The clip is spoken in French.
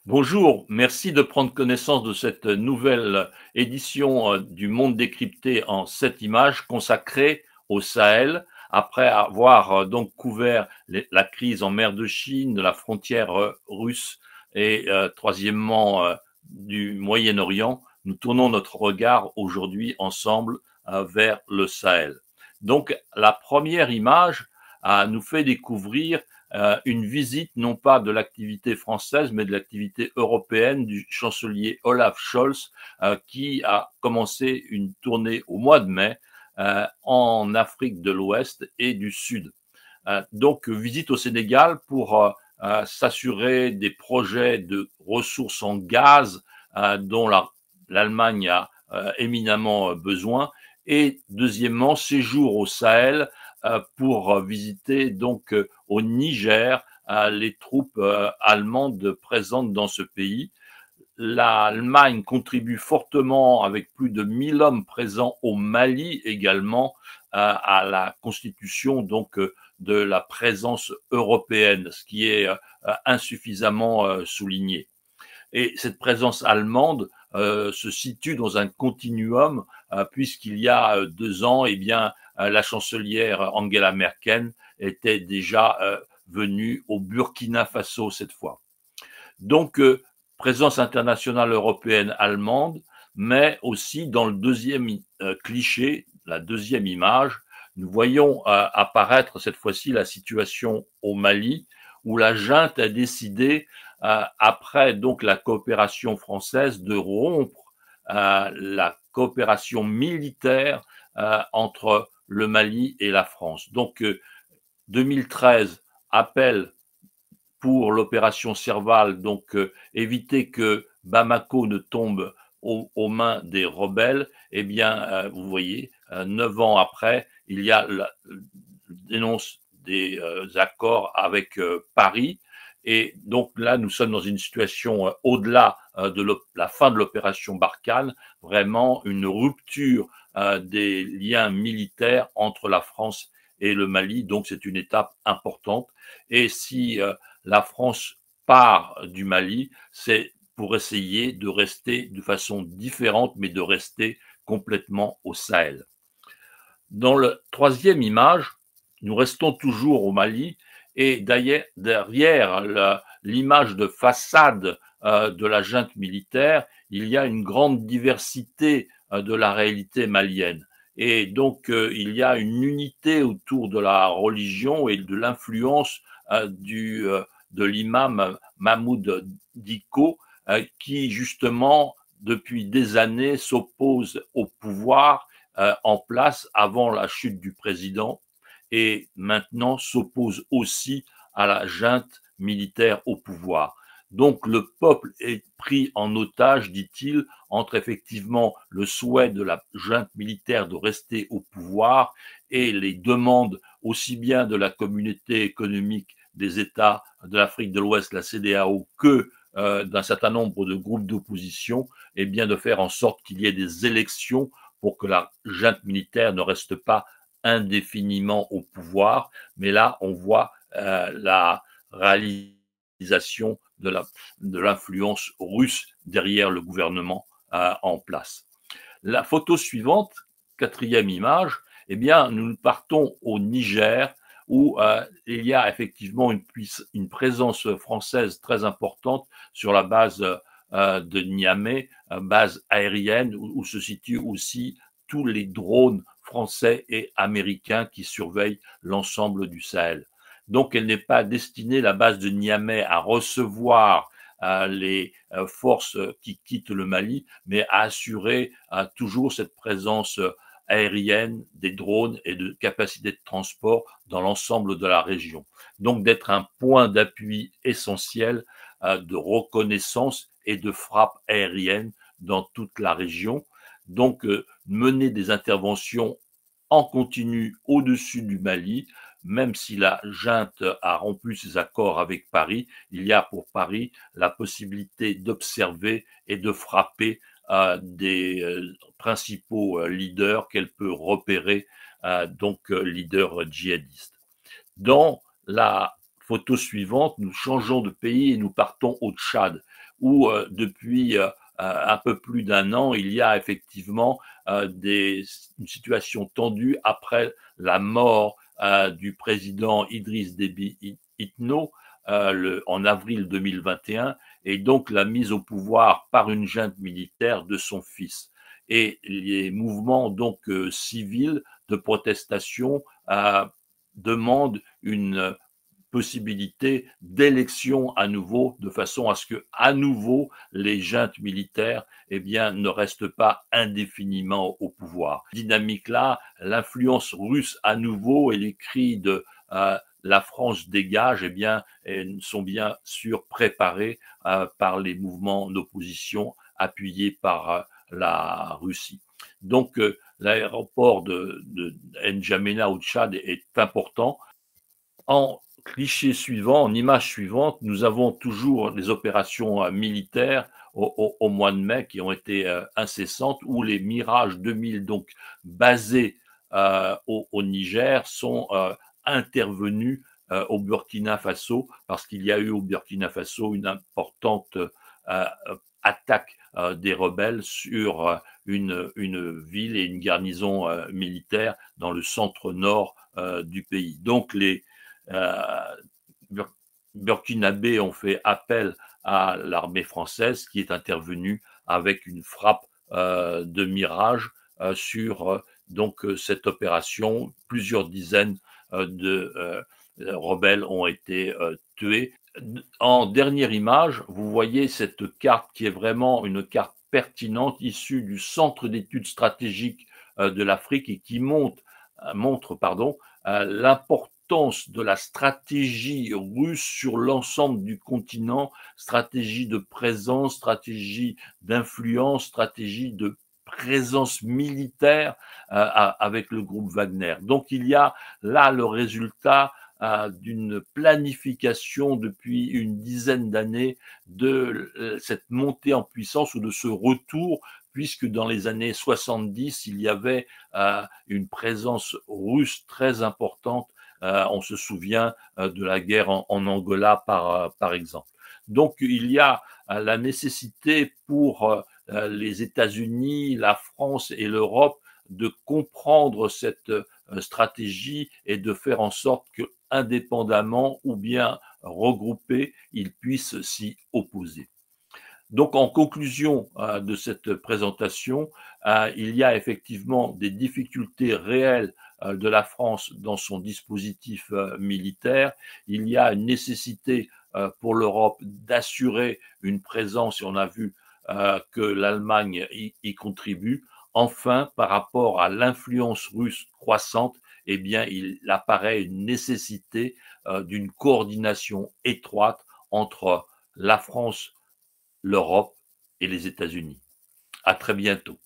Bonjour, merci de prendre connaissance de cette nouvelle édition du Monde décrypté en 7 images consacrée au Sahel. Après avoir donc couvert la crise en mer de Chine, de la frontière russe et troisièmement du Moyen-Orient, nous tournons notre regard aujourd'hui ensemble vers le Sahel. Donc la première image nous fait découvrir une visite non pas de l'activité française, mais de l'activité européenne du chancelier Olaf Scholz, qui a commencé une tournée au mois de mai en Afrique de l'Ouest et du Sud. Donc, visite au Sénégal pour s'assurer des projets de ressources en gaz dont l'Allemagne a éminemment besoin. Et deuxièmement, séjour au Sahel pour visiter donc au Niger les troupes allemandes présentes dans ce pays. L'Allemagne contribue fortement avec plus de 1000 hommes présents au Mali également à la constitution donc de la présence européenne, ce qui est insuffisamment souligné. Et cette présence allemande se situe dans un continuum puisqu'il y a 2 ans, eh bien, la chancelière Angela Merkel était déjà venue au Burkina Faso cette fois. Donc, présence internationale européenne allemande, mais aussi dans le deuxième cliché, la deuxième image, nous voyons apparaître cette fois-ci la situation au Mali, où la junte a décidé, après donc la coopération française, de rompre la coopération militaire entre le Mali et la France. Donc 2013 appelle pour l'opération Serval, donc éviter que Bamako ne tombe aux mains des rebelles, eh bien, vous voyez, 9 ans après, il y a la dénonce des accords avec Paris. Et donc là, nous sommes dans une situation au-delà de la fin de l'opération Barkhane, vraiment une rupture des liens militaires entre la France et le Mali. Donc c'est une étape importante. Et si la France part du Mali, c'est pour essayer de rester de façon différente, mais de rester complètement au Sahel. Dans la troisième image, nous restons toujours au Mali et derrière l'image de façade de la junte militaire, il y a une grande diversité de la réalité malienne. Et donc, il y a une unité autour de la religion et de l'influence de l'imam Mahmoud Dicko, qui justement, depuis des années, s'oppose au pouvoir en place avant la chute du président et maintenant s'oppose aussi à la junte militaire au pouvoir. Donc le peuple est pris en otage, dit-il, entre effectivement le souhait de la junte militaire de rester au pouvoir et les demandes aussi bien de la communauté économique des États de l'Afrique de l'Ouest, la CEDEAO, que d'un certain nombre de groupes d'opposition, et bien de faire en sorte qu'il y ait des élections pour que la junte militaire ne reste pas indéfiniment au pouvoir. Mais là, on voit la réalisation de l'influence russe derrière le gouvernement en place. La photo suivante, quatrième image, eh bien, nous partons au Niger où il y a effectivement une présence française très importante sur la base de Niamey, base aérienne où se situent aussi tous les drones français et américains qui surveillent l'ensemble du Sahel. Donc, elle n'est pas destinée, la base de Niamey, à recevoir les forces qui quittent le Mali, mais à assurer toujours cette présence aérienne, des drones et de capacité de transport dans l'ensemble de la région. Donc d'être un point d'appui essentiel de reconnaissance et de frappe aérienne dans toute la région. Donc mener des interventions en continu au-dessus du Mali, même si la junte a rompu ses accords avec Paris, il y a pour Paris la possibilité d'observer et de frapper des principaux leaders qu'elle peut repérer, donc leaders djihadistes. Dans la photo suivante, nous changeons de pays et nous partons au Tchad, où depuis un peu plus d'un an, il y a effectivement une situation tendue après la mort du président Idriss Déby Itno en avril 2021 et donc la mise au pouvoir par une junte militaire de son fils. Et les mouvements donc civils de protestation demandent une possibilité d'élection à nouveau, de façon à ce que, à nouveau, les juntes militaires, eh bien, ne restent pas indéfiniment au pouvoir. Dynamique-là, l'influence russe à nouveau et les cris de la France dégage, eh bien, sont bien sûr préparés par les mouvements d'opposition appuyés par la Russie. Donc, l'aéroport de N'Djamena au Tchad est important. En cliché suivant, en image suivante, nous avons toujours des opérations militaires au mois de mai qui ont été incessantes, où les Mirage 2000, donc basés au Niger, sont intervenus au Burkina Faso, parce qu'il y a eu au Burkina Faso une importante attaque des rebelles sur une ville et une garnison militaire dans le centre-nord du pays. Donc les Burkinabés ont fait appel à l'armée française qui est intervenue avec une frappe de Mirage sur donc cette opération. Plusieurs dizaines de rebelles ont été tués. En dernière image, vous voyez cette carte qui est vraiment une carte pertinente issue du Centre d'études stratégiques de l'Afrique et qui montre l'importance de la stratégie russe sur l'ensemble du continent, stratégie de présence, stratégie d'influence, stratégie de présence militaire avec le groupe Wagner. Donc il y a là le résultat d'une planification depuis une dizaine d'années de cette montée en puissance ou de ce retour, puisque dans les années 70, il y avait une présence russe très importante. On se souvient de la guerre en Angola, par exemple. Donc, il y a la nécessité pour les États-Unis, la France et l'Europe de comprendre cette stratégie et de faire en sorte que, indépendamment ou bien regroupés, ils puissent s'y opposer. Donc, en conclusion de cette présentation, il y a effectivement des difficultés réelles de la France dans son dispositif militaire. Il y a une nécessité pour l'Europe d'assurer une présence, et on a vu que l'Allemagne y contribue. Enfin, par rapport à l'influence russe croissante, eh bien, il apparaît une nécessité d'une coordination étroite entre la France, l'Europe et les États-Unis. À très bientôt.